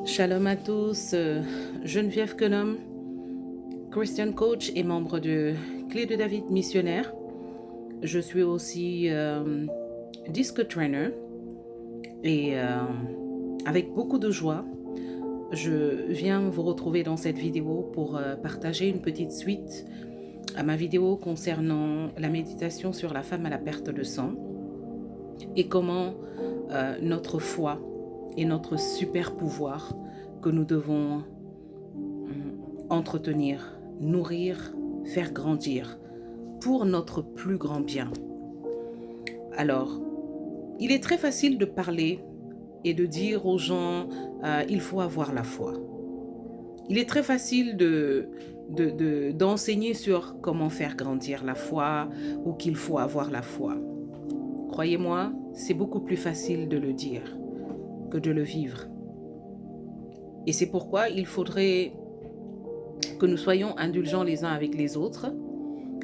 Shalom à tous, Geneviève Quenom, Christian Coach et membre de Clé de David Missionnaire. Je suis aussi disc trainer et avec beaucoup de joie, je viens vous retrouver dans cette vidéo pour partager une petite suite à ma vidéo concernant la méditation sur la femme à la perte de sang et comment notre foi et notre super pouvoir que nous devons entretenir, nourrir, faire grandir pour notre plus grand bien. Alors, il est très facile de parler et de dire aux gens il faut avoir la foi. Il est très facile d'enseigner sur comment faire grandir la foi ou qu'il faut avoir la foi. Croyez-moi, c'est beaucoup plus facile de le dire que de le vivre. Et c'est pourquoi il faudrait que nous soyons indulgents les uns avec les autres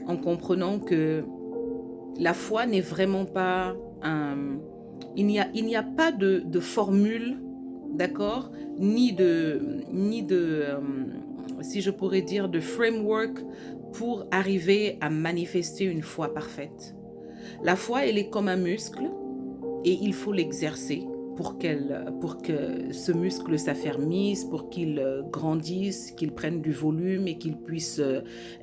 en comprenant que la foi n'est vraiment pas il n'y a pas de formule, d'accord, ni de si je pourrais dire, de framework pour arriver à manifester une foi parfaite. La foi, elle est comme un muscle et il faut l'exercer pour que ce muscle s'affermisse, pour qu'il grandisse, qu'il prenne du volume et qu'il puisse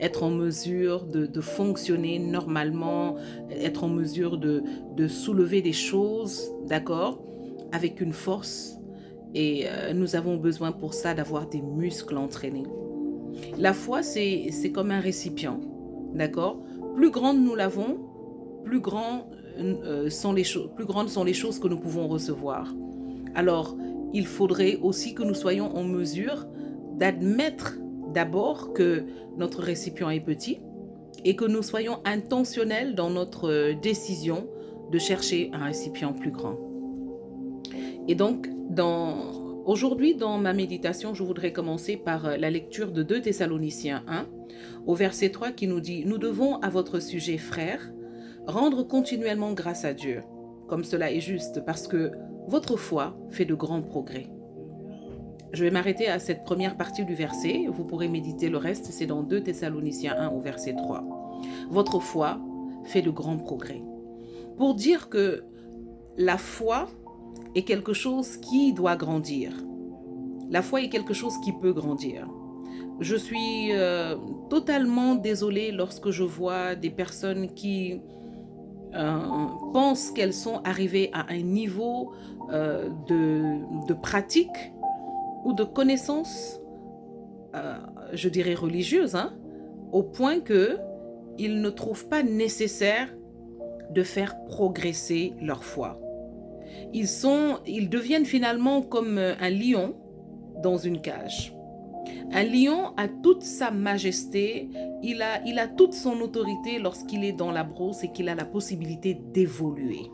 être en mesure de fonctionner normalement, être en mesure de soulever des choses, d'accord, avec une force. Et nous avons besoin pour ça d'avoir des muscles entraînés. La foi, c'est comme un récipient, d'accord? Plus grande nous l'avons, plus grandes sont les choses que nous pouvons recevoir. Alors, il faudrait aussi que nous soyons en mesure d'admettre d'abord que notre récipient est petit et que nous soyons intentionnels dans notre décision de chercher un récipient plus grand. Et donc, aujourd'hui, dans ma méditation, je voudrais commencer par la lecture de 2 Thessaloniciens 1, au verset 3 qui nous dit « Nous devons à votre sujet, frères, rendre continuellement grâce à Dieu, comme cela est juste, parce que votre foi fait de grands progrès. » Je vais m'arrêter à cette première partie du verset. Vous pourrez méditer le reste, c'est dans 2 Thessaloniciens 1 au verset 3. Votre foi fait de grands progrès. Pour dire que la foi est quelque chose qui doit grandir. La foi est quelque chose qui peut grandir. Je suis totalement désolée lorsque je vois des personnes qui pensent qu'elles sont arrivées à un niveau de pratique ou de connaissance, je dirais religieuse, au point qu'ils ne trouvent pas nécessaire de faire progresser leur foi. Ils deviennent finalement comme un lion dans une cage. Un lion a toute sa majesté, il a toute son autorité lorsqu'il est dans la brousse et qu'il a la possibilité d'évoluer.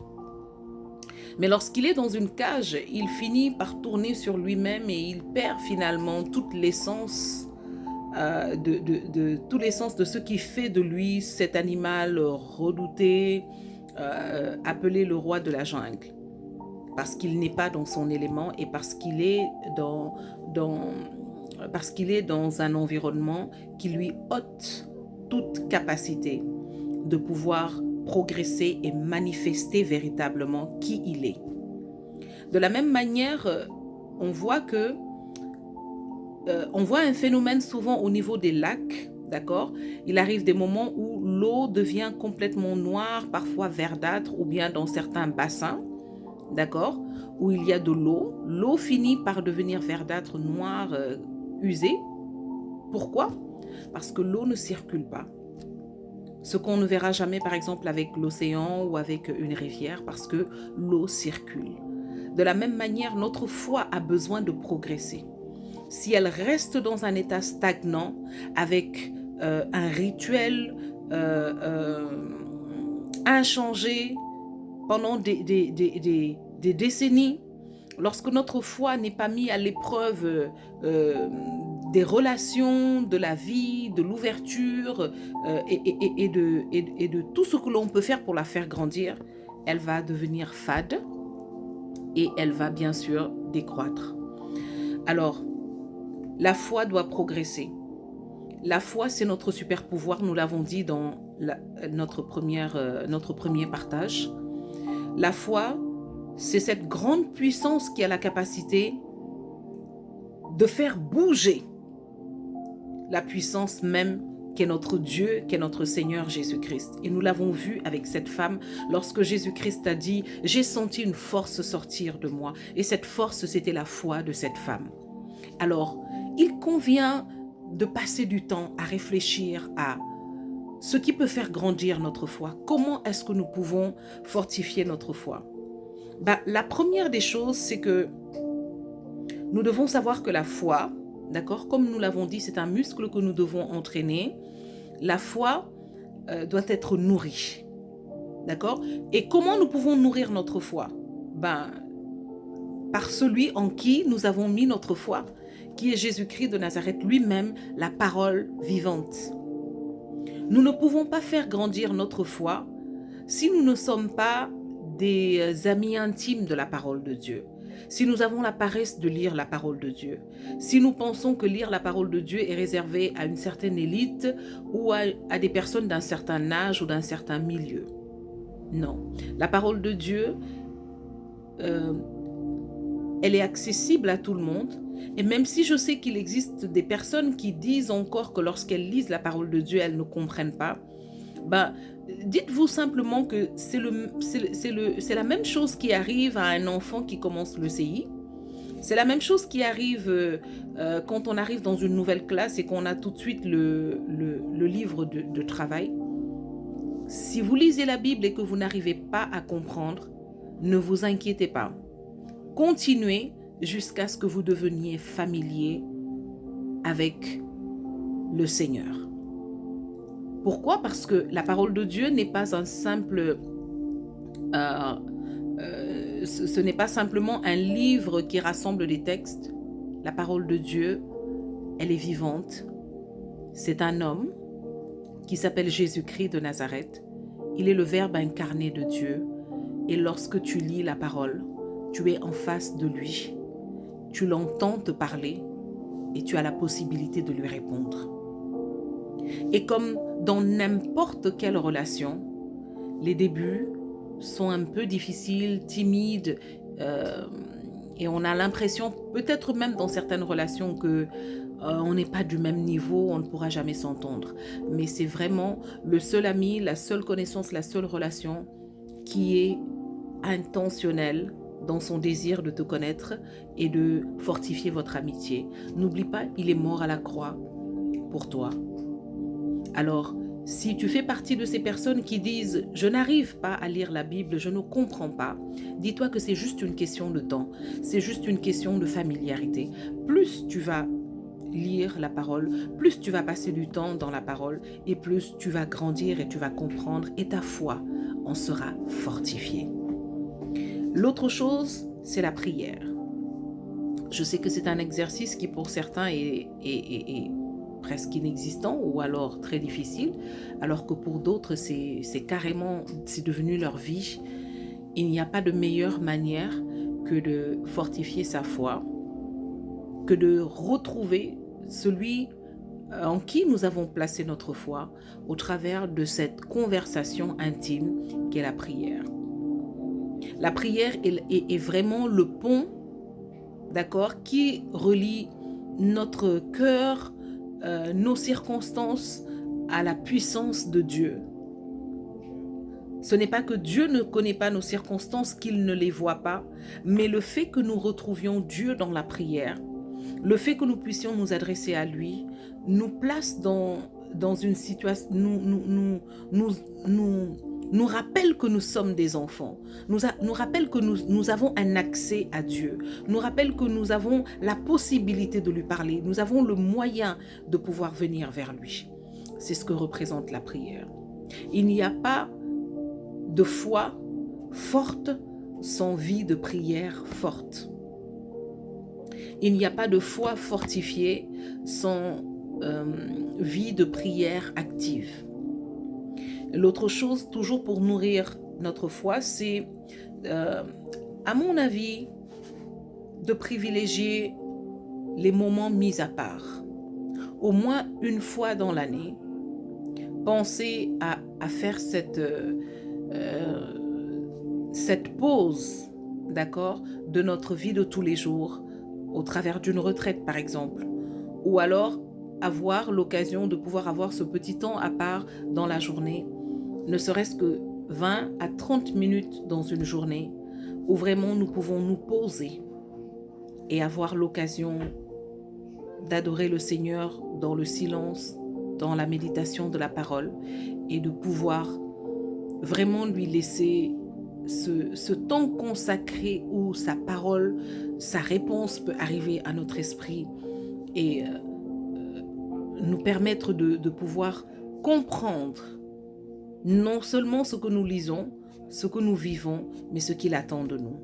Mais lorsqu'il est dans une cage, il finit par tourner sur lui-même et il perd finalement toute l'essence de ce qui fait de lui cet animal redouté, appelé le roi de la jungle. Parce qu'il n'est pas dans son élément et parce qu'il est dans un environnement qui lui ôte toute capacité de pouvoir progresser et manifester véritablement qui il est. De la même manière, on voit un phénomène souvent au niveau des lacs, d'accord? Il arrive des moments où l'eau devient complètement noire, parfois verdâtre, ou bien dans certains bassins, d'accord, où il y a de l'eau. L'eau finit par devenir verdâtre, noire, usée. Pourquoi? Parce que l'eau ne circule pas. Ce qu'on ne verra jamais, par exemple, avec l'océan ou avec une rivière, parce que l'eau circule. De la même manière, notre foi a besoin de progresser. Si elle reste dans un état stagnant, avec un rituel inchangé, pendant des décennies, lorsque notre foi n'est pas mise à l'épreuve des relations, de la vie, de l'ouverture et de tout ce que l'on peut faire pour la faire grandir, elle va devenir fade et elle va bien sûr décroître. Alors, la foi doit progresser. La foi, c'est notre super pouvoir, nous l'avons dit dans notre premier partage. La foi, c'est cette grande puissance qui a la capacité de faire bouger la puissance même qu'est notre Dieu, qu'est notre Seigneur Jésus-Christ. Et nous l'avons vu avec cette femme lorsque Jésus-Christ a dit « J'ai senti une force sortir de moi ». Et cette force, c'était la foi de cette femme. Alors, il convient de passer du temps à réfléchir à ce qui peut faire grandir notre foi. Comment est-ce que nous pouvons fortifier notre foi? La première des choses, c'est que nous devons savoir que la foi, d'accord, comme nous l'avons dit, c'est un muscle que nous devons entraîner. La foi doit être nourrie, d'accord? Et comment nous pouvons nourrir notre foi? Par celui en qui nous avons mis notre foi, qui est Jésus-Christ de Nazareth, lui-même, la parole vivante. Nous ne pouvons pas faire grandir notre foi si nous ne sommes pas des amis intimes de la parole de Dieu. Si nous avons la paresse de lire la parole de Dieu, si nous pensons que lire la parole de Dieu est réservé à une certaine élite ou à des personnes d'un certain âge ou d'un certain milieu. Non, la parole de Dieu, elle est accessible à tout le monde. Et même si je sais qu'il existe des personnes qui disent encore que lorsqu'elles lisent la parole de Dieu, elles ne comprennent pas, dites-vous simplement que c'est la même chose qui arrive à un enfant qui commence le CI. C'est la même chose qui arrive quand on arrive dans une nouvelle classe et qu'on a tout de suite le livre de travail. Si vous lisez la Bible et que vous n'arrivez pas à comprendre, ne vous inquiétez pas. Continuez jusqu'à ce que vous deveniez familier avec le Seigneur. Pourquoi? Parce que la parole de Dieu n'est pas un simple... ce n'est pas simplement un livre qui rassemble des textes. La parole de Dieu, elle est vivante. C'est un homme qui s'appelle Jésus-Christ de Nazareth. Il est le Verbe incarné de Dieu. Et lorsque tu lis la parole, tu es en face de lui. Tu l'entends te parler et tu as la possibilité de lui répondre. Et comme dans n'importe quelle relation, les débuts sont un peu difficiles, timides, et on a l'impression, peut-être même dans certaines relations, que on n'est pas du même niveau, on ne pourra jamais s'entendre. Mais c'est vraiment le seul ami, la seule connaissance, la seule relation qui est intentionnelle dans son désir de te connaître et de fortifier votre amitié. N'oublie pas, il est mort à la croix pour toi. Alors, si tu fais partie de ces personnes qui disent « Je n'arrive pas à lire la Bible, je ne comprends pas », dis-toi que c'est juste une question de temps, c'est juste une question de familiarité. Plus tu vas lire la parole, plus tu vas passer du temps dans la parole et plus tu vas grandir et tu vas comprendre et ta foi en sera fortifiée. L'autre chose, c'est la prière. Je sais que c'est un exercice qui pour certains est presque inexistant ou alors très difficile, alors que pour d'autres, c'est devenu leur vie. Il n'y a pas de meilleure manière que de fortifier sa foi, que de retrouver celui en qui nous avons placé notre foi au travers de cette conversation intime qu'est la prière. La prière est vraiment le pont, d'accord, qui relie notre cœur, nos circonstances à la puissance de Dieu. Ce n'est pas que Dieu ne connaît pas nos circonstances, qu'il ne les voit pas, mais le fait que nous retrouvions Dieu dans la prière, le fait que nous puissions nous adresser à lui, nous place dans une situation, nous rappelle que nous sommes des enfants, nous rappelle que nous avons un accès à Dieu, nous rappelle que nous avons la possibilité de lui parler, nous avons le moyen de pouvoir venir vers lui. C'est ce que représente la prière. Il n'y a pas de foi forte sans vie de prière forte. Il n'y a pas de foi fortifiée sans vie de prière active. L'autre chose, toujours pour nourrir notre foi, c'est, à mon avis, de privilégier les moments mis à part. Au moins une fois dans l'année, pensez à faire cette pause, d'accord, de notre vie de tous les jours, au travers d'une retraite par exemple, ou alors avoir l'occasion de pouvoir avoir ce petit temps à part dans la journée, ne serait-ce que 20 à 30 minutes dans une journée, où vraiment nous pouvons nous poser et avoir l'occasion d'adorer le Seigneur dans le silence, dans la méditation de la parole, et de pouvoir vraiment lui laisser ce temps consacré où sa parole, sa réponse peut arriver à notre esprit et nous permettre de pouvoir comprendre non seulement ce que nous lisons, ce que nous vivons, mais ce qu'il attend de nous.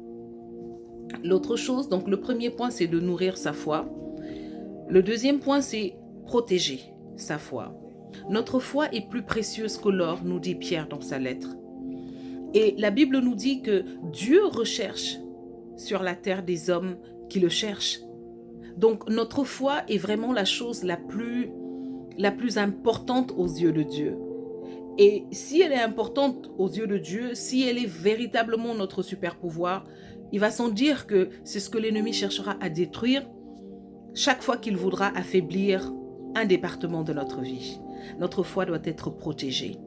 L'autre chose, donc le premier point, c'est de nourrir sa foi. Le deuxième point, c'est protéger sa foi. Notre foi est plus précieuse que l'or, nous dit Pierre dans sa lettre. Et la Bible nous dit que Dieu recherche sur la terre des hommes qui le cherchent. Donc notre foi est vraiment la chose la plus importante aux yeux de Dieu. Et si elle est importante aux yeux de Dieu, si elle est véritablement notre super pouvoir, il va sans dire que c'est ce que l'ennemi cherchera à détruire chaque fois qu'il voudra affaiblir un département de notre vie. Notre foi doit être protégée.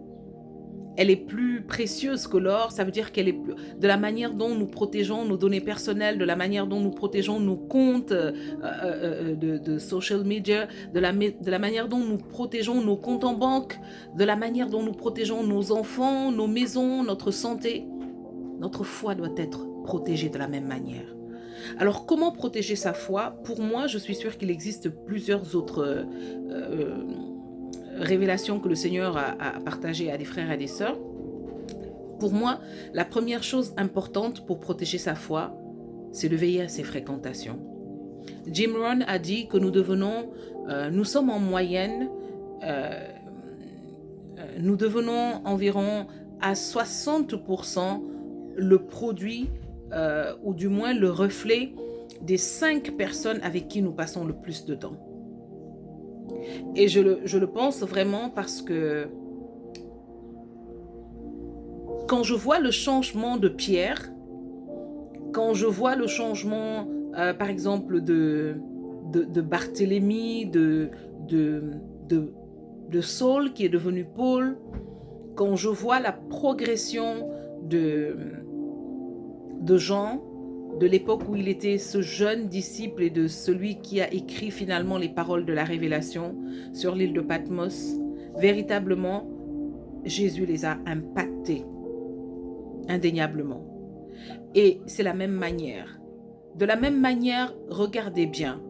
Elle est plus précieuse que l'or, ça veut dire qu'elle est plus, de la manière dont nous protégeons nos données personnelles, de la manière dont nous protégeons nos comptes de social media, de la manière dont nous protégeons nos comptes en banque, de la manière dont nous protégeons nos enfants, nos maisons, notre santé. Notre foi doit être protégée de la même manière. Alors, comment protéger sa foi? Pour moi, je suis sûre qu'il existe plusieurs autres révélations que le Seigneur a partagées à des frères et à des sœurs. Pour moi, la première chose importante pour protéger sa foi, c'est de veiller à ses fréquentations. Jim Rohn a dit que nous sommes en moyenne, nous devenons environ à 60% le produit, ou du moins le reflet des 5 personnes avec qui nous passons le plus de temps. Et je le pense vraiment parce que quand je vois le changement de Pierre, quand je vois le changement, par exemple, de Barthélemy, de Saul qui est devenu Paul, quand je vois la progression de Jean, de l'époque où il était ce jeune disciple et de celui qui a écrit finalement les paroles de la révélation sur l'île de Patmos, véritablement, Jésus les a impactés, indéniablement. Et c'est la même manière. De la même manière, regardez bien,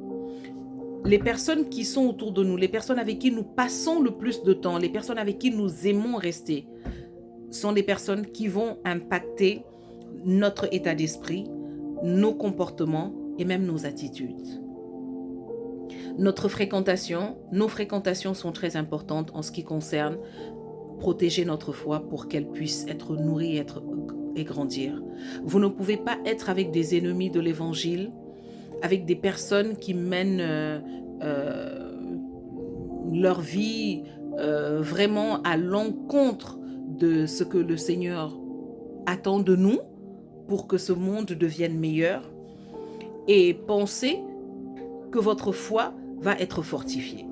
les personnes qui sont autour de nous, les personnes avec qui nous passons le plus de temps, les personnes avec qui nous aimons rester, sont des personnes qui vont impacter notre état d'esprit, nos comportements et même nos attitudes. Nos fréquentations sont très importantes en ce qui concerne protéger notre foi pour qu'elle puisse être nourrie et grandir. Vous ne pouvez pas être avec des ennemis de l'évangile, avec des personnes qui mènent leur vie vraiment à l'encontre de ce que le Seigneur attend de nous pour que ce monde devienne meilleur, et pensez que votre foi va être fortifiée.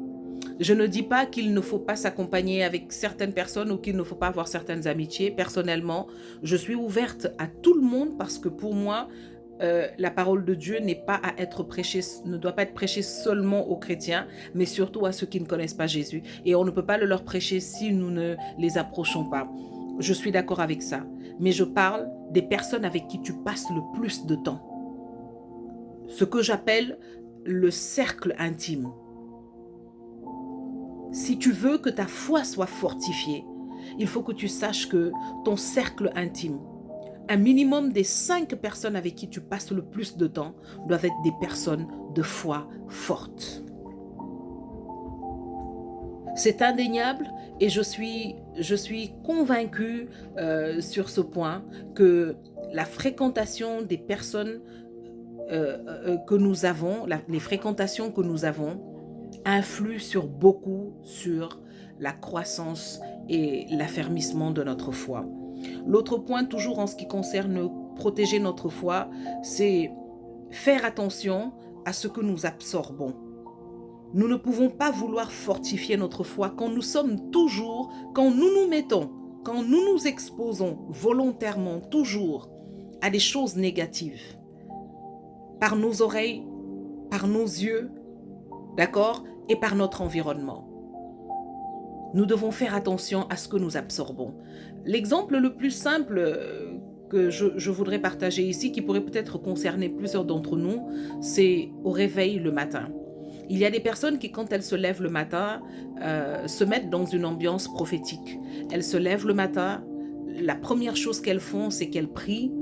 Je ne dis pas qu'il ne faut pas s'accompagner avec certaines personnes ou qu'il ne faut pas avoir certaines amitiés. Personnellement, je suis ouverte à tout le monde parce que pour moi, la parole de Dieu n'est pas à être prêchée, ne doit pas être prêchée seulement aux chrétiens, mais surtout à ceux qui ne connaissent pas Jésus. Et on ne peut pas le leur prêcher si nous ne les approchons pas. Je suis d'accord avec ça. Mais je parle des personnes avec qui tu passes le plus de temps. Ce que j'appelle le cercle intime. Si tu veux que ta foi soit fortifiée, il faut que tu saches que ton cercle intime, un minimum des 5 personnes avec qui tu passes le plus de temps, doivent être des personnes de foi forte. C'est indéniable et je suis convaincue sur ce point que la fréquentation des personnes que nous avons, les fréquentations que nous avons, influent sur la croissance et l'affermissement de notre foi. L'autre point, toujours en ce qui concerne protéger notre foi, c'est faire attention à ce que nous absorbons. Nous ne pouvons pas vouloir fortifier notre foi quand quand nous nous exposons volontairement toujours à des choses négatives, par nos oreilles, par nos yeux, d'accord, et par notre environnement. Nous devons faire attention à ce que nous absorbons. L'exemple le plus simple que je voudrais partager ici, qui pourrait peut-être concerner plusieurs d'entre nous, c'est au réveil le matin. Il y a des personnes qui, quand elles se lèvent le matin, se mettent dans une ambiance prophétique. Elles se lèvent le matin, la première chose qu'elles font, c'est qu'elles prient,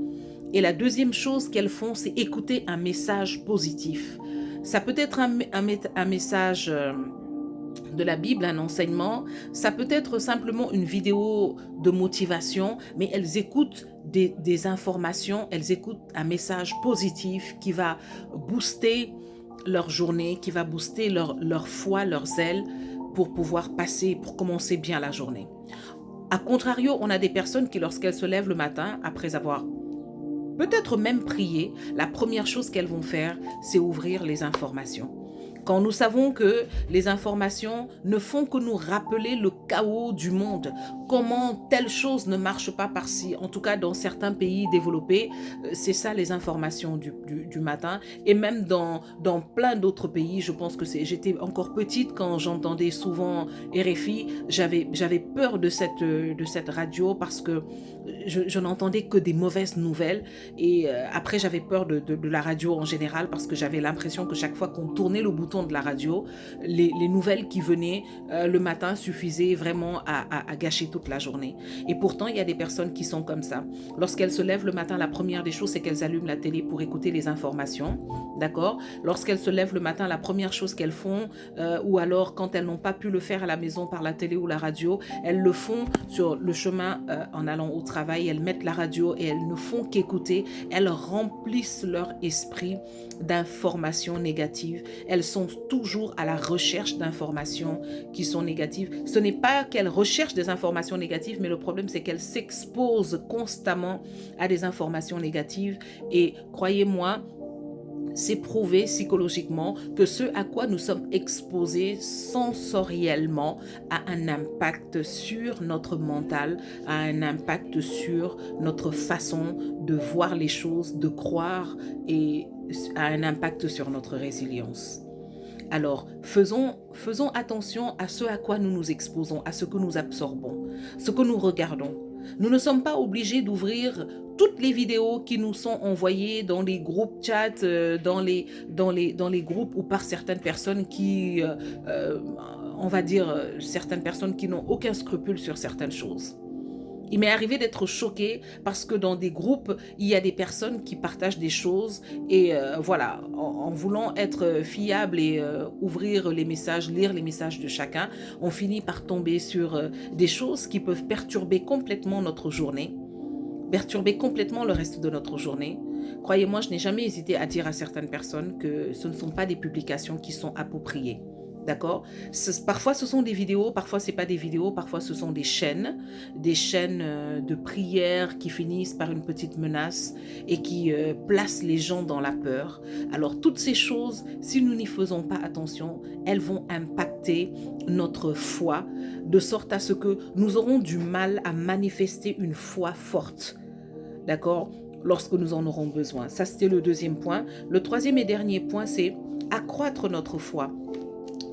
et la deuxième chose qu'elles font, c'est écouter un message positif. Ça peut être un message de la Bible, un enseignement, ça peut être simplement une vidéo de motivation, mais elles écoutent des informations, elles écoutent un message positif qui va booster leur journée, qui va booster leur foi, leur zèle pour pouvoir pour commencer bien la journée. A contrario, on a des personnes qui, lorsqu'elles se lèvent le matin, après avoir peut-être même prié, la première chose qu'elles vont faire, c'est ouvrir les informations. Quand nous savons que les informations ne font que nous rappeler le chaos du monde, comment telle chose ne marche pas par-ci, en tout cas dans certains pays développés, c'est ça les informations du matin, et même dans plein d'autres pays. Je pense que j'étais encore petite quand j'entendais souvent RFI, j'avais peur de cette radio parce que je n'entendais que des mauvaises nouvelles, et après j'avais peur de la radio en général parce que j'avais l'impression que chaque fois qu'on tournait le bouton de la radio, les nouvelles qui venaient le matin suffisaient vraiment à gâcher toute la journée. Et pourtant, il y a des personnes qui sont comme ça. Lorsqu'elles se lèvent le matin, la première des choses, c'est qu'elles allument la télé pour écouter les informations. D'accord ? Lorsqu'elles se lèvent le matin, la première chose qu'elles font, ou alors quand elles n'ont pas pu le faire à la maison par la télé ou la radio, elles le font sur le chemin en allant au travail. Elles mettent la radio et elles ne font qu'écouter. Elles remplissent leur esprit d'informations négatives. Elles sont toujours à la recherche d'informations qui sont négatives. Ce n'est pas qu'elles recherchent des informations négatives, mais le problème, c'est qu'elles s'exposent constamment à des informations négatives. Et croyez-moi, c'est prouvé psychologiquement que ce à quoi nous sommes exposés sensoriellement a un impact sur notre mental, a un impact sur notre façon de voir les choses, de croire, et a un impact sur notre résilience. Alors, faisons attention à ce à quoi nous nous exposons, à ce que nous absorbons, ce que nous regardons. Nous ne sommes pas obligés d'ouvrir toutes les vidéos qui nous sont envoyées dans les groupes chat, dans les groupes ou par certaines personnes qui, on va dire, certaines personnes qui n'ont aucun scrupule sur certaines choses. Il m'est arrivé d'être choquée parce que dans des groupes, il y a des personnes qui partagent des choses et voilà, en voulant être fiable et ouvrir les messages, lire les messages de chacun, on finit par tomber sur des choses qui peuvent perturber complètement notre journée, perturber complètement le reste de notre journée. Croyez-moi, je n'ai jamais hésité à dire à certaines personnes que ce ne sont pas des publications qui sont appropriées. D'accord ? Parfois, ce sont des vidéos, parfois, ce n'est pas des vidéos, parfois, ce sont des chaînes de prière qui finissent par une petite menace et qui placent les gens dans la peur. Alors, toutes ces choses, si nous n'y faisons pas attention, elles vont impacter notre foi, de sorte à ce que nous aurons du mal à manifester une foi forte. D'accord ? Lorsque nous en aurons besoin. Ça, c'était le deuxième point. Le troisième et dernier point, c'est accroître notre foi.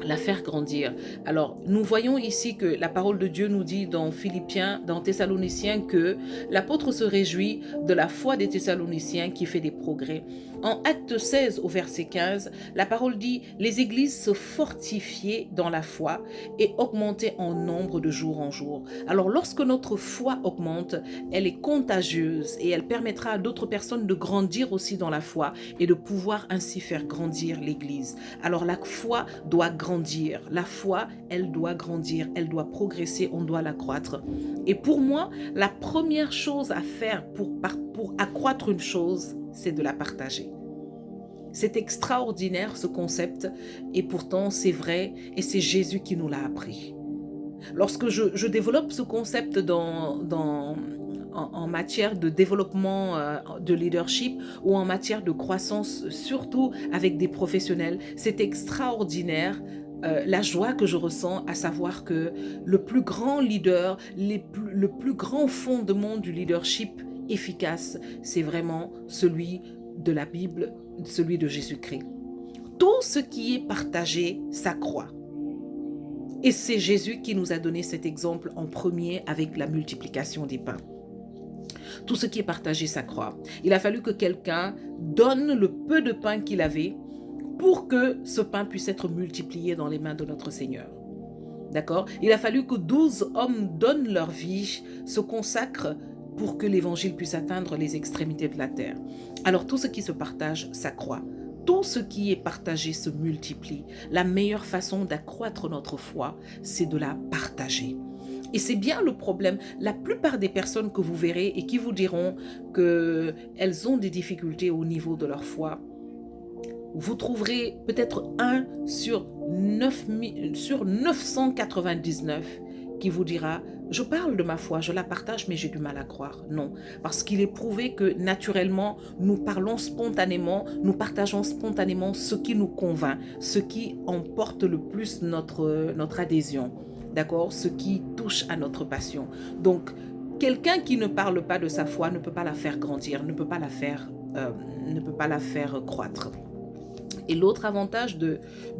La faire grandir. Alors, nous voyons ici que la parole de Dieu nous dit dans Thessaloniciens, que l'apôtre se réjouit de la foi des Thessaloniciens qui fait des progrès. En Acte 16 au verset 15, la parole dit « Les églises se fortifiaient dans la foi et augmentaient en nombre de jour en jour. » Alors, lorsque notre foi augmente, elle est contagieuse et elle permettra à d'autres personnes de grandir aussi dans la foi et de pouvoir ainsi faire grandir l'église. Alors, la foi doit grandir. La foi, elle doit grandir, elle doit progresser, on doit l'accroître. Et pour moi, la première chose à faire pour accroître une chose, c'est de la partager. C'est extraordinaire ce concept et pourtant c'est vrai et c'est Jésus qui nous l'a appris. Lorsque je développe ce concept en matière de développement de leadership ou en matière de croissance, surtout avec des professionnels, c'est extraordinaire. La joie que je ressens à savoir que le plus grand leader, le plus grand fondement du leadership efficace, c'est vraiment celui de la Bible, celui de Jésus-Christ. Tout ce qui est partagé s'accroît. Et c'est Jésus qui nous a donné cet exemple en premier avec la multiplication des pains. Tout ce qui est partagé s'accroît. Il a fallu que quelqu'un donne le peu de pain qu'il avait pour que ce pain puisse être multiplié dans les mains de notre Seigneur. D'accord? Il a fallu que 12 hommes donnent leur vie, se consacrent pour que l'évangile puisse atteindre les extrémités de la terre. Alors tout ce qui se partage s'accroît. Tout ce qui est partagé se multiplie. La meilleure façon d'accroître notre foi, c'est de la partager. Et c'est bien le problème. La plupart des personnes que vous verrez et qui vous diront qu'elles ont des difficultés au niveau de leur foi, vous trouverez peut-être un sur 999 qui vous dira « Je parle de ma foi, je la partage, mais j'ai du mal à croire. » Non, parce qu'il est prouvé que naturellement, nous parlons spontanément, nous partageons spontanément ce qui nous convainc, ce qui emporte le plus notre adhésion, d'accord? Ce qui touche à notre passion. Donc, quelqu'un qui ne parle pas de sa foi ne peut pas la faire grandir, ne peut pas la faire croître. Et l'autre avantage de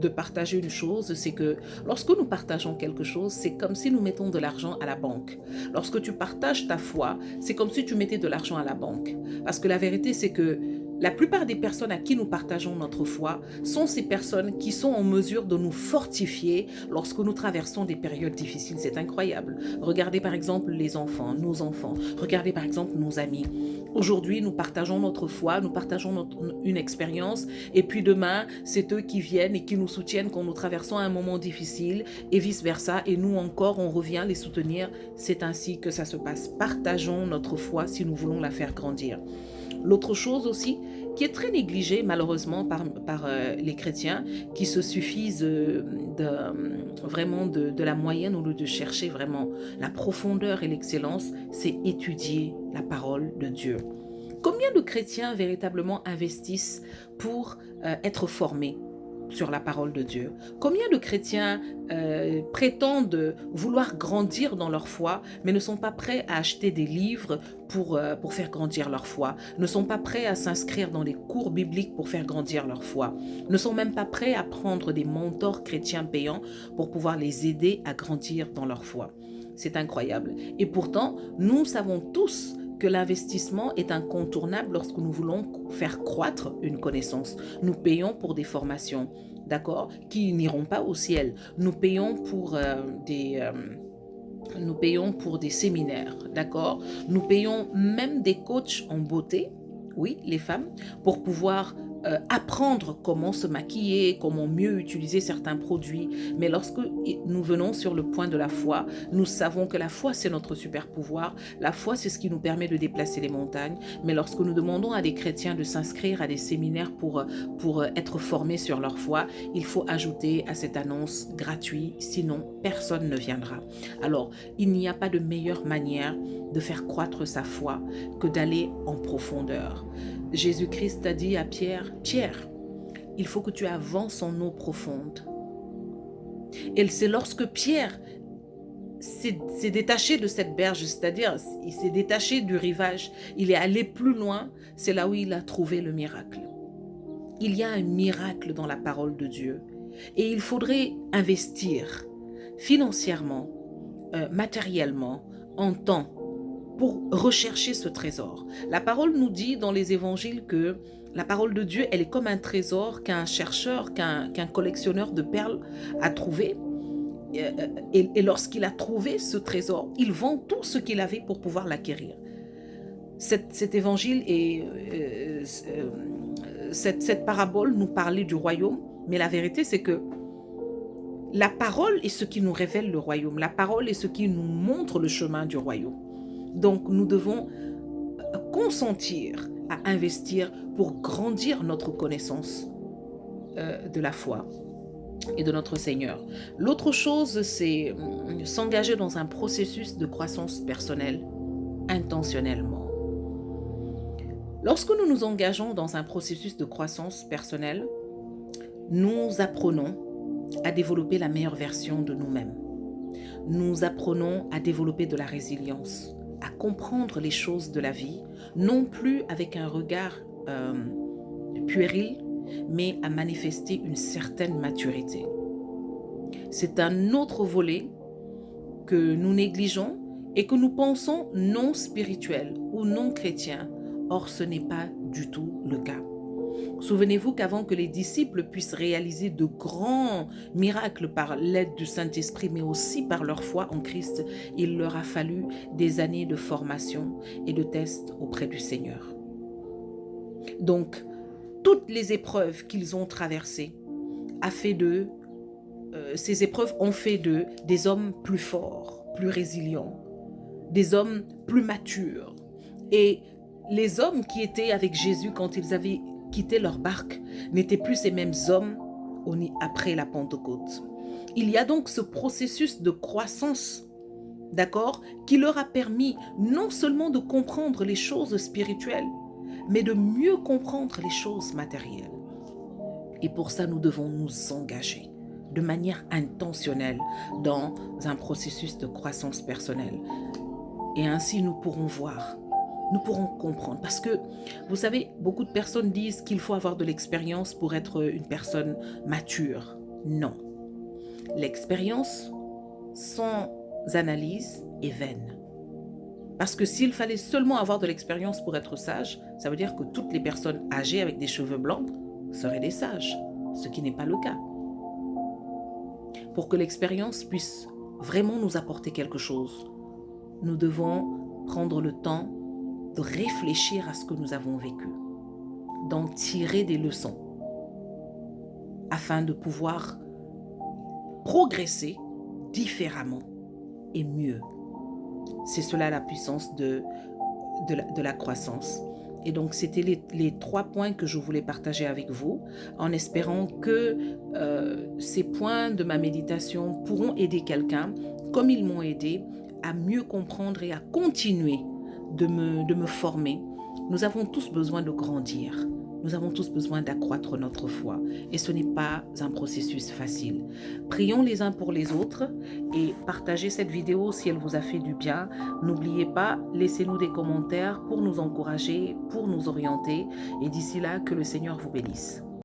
partager une chose, c'est que lorsque nous partageons quelque chose, c'est comme si nous mettons de l'argent à la banque. Lorsque tu partages ta foi, c'est comme si tu mettais de l'argent à la banque. Parce que la vérité, c'est que la plupart des personnes à qui nous partageons notre foi sont ces personnes qui sont en mesure de nous fortifier lorsque nous traversons des périodes difficiles. C'est incroyable. Regardez par exemple les enfants, nos enfants. Regardez par exemple nos amis. Aujourd'hui, nous partageons notre foi, nous partageons une expérience et puis demain, c'est eux qui viennent et qui nous soutiennent quand nous traversons un moment difficile et vice-versa. Et nous encore, on revient les soutenir. C'est ainsi que ça se passe. Partageons notre foi si nous voulons la faire grandir. L'autre chose aussi, qui est très négligée malheureusement par les chrétiens, qui se suffisent vraiment de la moyenne au lieu de chercher vraiment la profondeur et l'excellence, c'est étudier la parole de Dieu. Combien de chrétiens véritablement investissent pour être formés sur la parole de Dieu? Combien de chrétiens prétendent vouloir grandir dans leur foi, mais ne sont pas prêts à acheter des livres pour faire grandir leur foi, ne sont pas prêts à s'inscrire dans des cours bibliques pour faire grandir leur foi, ne sont même pas prêts à prendre des mentors chrétiens payants pour pouvoir les aider à grandir dans leur foi? C'est incroyable. Et pourtant, nous savons tous que l'investissement est incontournable lorsque nous voulons faire croître une connaissance. Nous payons pour des formations, d'accord, qui n'iront pas au ciel. Nous payons pour des séminaires, d'accord. Nous payons même des coachs en beauté, oui, les femmes, pour pouvoir apprendre comment se maquiller, comment mieux utiliser certains produits. Mais lorsque nous venons sur le point de la foi, nous savons que la foi, c'est notre super pouvoir. La foi, c'est ce qui nous permet de déplacer les montagnes. Mais lorsque nous demandons à des chrétiens de s'inscrire à des séminaires pour être formés sur leur foi, il faut ajouter à cette annonce gratuit, sinon personne ne viendra. Alors, il n'y a pas de meilleure manière de faire croître sa foi que d'aller en profondeur. Jésus-Christ a dit à Pierre, « Pierre, il faut que tu avances en eau profonde. » Et c'est lorsque Pierre s'est détaché de cette berge, c'est-à-dire il s'est détaché du rivage, il est allé plus loin, c'est là où il a trouvé le miracle. Il y a un miracle dans la parole de Dieu et il faudrait investir financièrement, matériellement, en temps, pour rechercher ce trésor. La parole nous dit dans les évangiles que la parole de Dieu, elle est comme un trésor qu'un chercheur, qu'un collectionneur de perles a trouvé. Et lorsqu'il a trouvé ce trésor, il vend tout ce qu'il avait pour pouvoir l'acquérir. Cet évangile et cette parabole nous parlait du royaume, mais la vérité c'est que la parole est ce qui nous révèle le royaume. La parole est ce qui nous montre le chemin du royaume. Donc, nous devons consentir à investir pour grandir notre connaissance de la foi et de notre Seigneur. L'autre chose, c'est s'engager dans un processus de croissance personnelle intentionnellement. Lorsque nous nous engageons dans un processus de croissance personnelle, nous apprenons à développer la meilleure version de nous-mêmes. Nous apprenons à développer de la résilience, à comprendre les choses de la vie, non plus avec un regard puéril, mais à manifester une certaine maturité. C'est un autre volet que nous négligeons et que nous pensons non spirituel ou non chrétien. Or, ce n'est pas du tout le cas. Souvenez-vous qu'avant que les disciples puissent réaliser de grands miracles par l'aide du Saint-Esprit, mais aussi par leur foi en Christ, il leur a fallu des années de formation et de tests auprès du Seigneur. Donc, toutes les épreuves qu'ils ont traversées ces épreuves ont fait d'eux des hommes plus forts, plus résilients, des hommes plus matures. Et les hommes qui étaient avec Jésus quand ils avaient quitté leur barque n'étaient plus ces mêmes hommes après la Pentecôte. Il y a donc ce processus de croissance, d'accord, qui leur a permis non seulement de comprendre les choses spirituelles, mais de mieux comprendre les choses matérielles. Et pour ça, nous devons nous engager de manière intentionnelle dans un processus de croissance personnelle. Et ainsi, nous pourrons voir, nous pourrons comprendre. Parce que, vous savez, beaucoup de personnes disent qu'il faut avoir de l'expérience pour être une personne mature. Non. L'expérience sans analyse est vaine. Parce que s'il fallait seulement avoir de l'expérience pour être sage, ça veut dire que toutes les personnes âgées avec des cheveux blancs seraient des sages, ce qui n'est pas le cas. Pour que l'expérience puisse vraiment nous apporter quelque chose, nous devons prendre le temps de réfléchir à ce que nous avons vécu, d'en tirer des leçons, afin de pouvoir progresser différemment et mieux. C'est cela la puissance de la croissance. Et donc, c'était les 3 points que je voulais partager avec vous, en espérant que ces points de ma méditation pourront aider quelqu'un, comme ils m'ont aidé, à mieux comprendre et à continuer de me former. Nous avons tous besoin de grandir. Nous avons tous besoin d'accroître notre foi. Et ce n'est pas un processus facile. Prions les uns pour les autres et partagez cette vidéo si elle vous a fait du bien. N'oubliez pas, laissez-nous des commentaires pour nous encourager, pour nous orienter. Et d'ici là, que le Seigneur vous bénisse.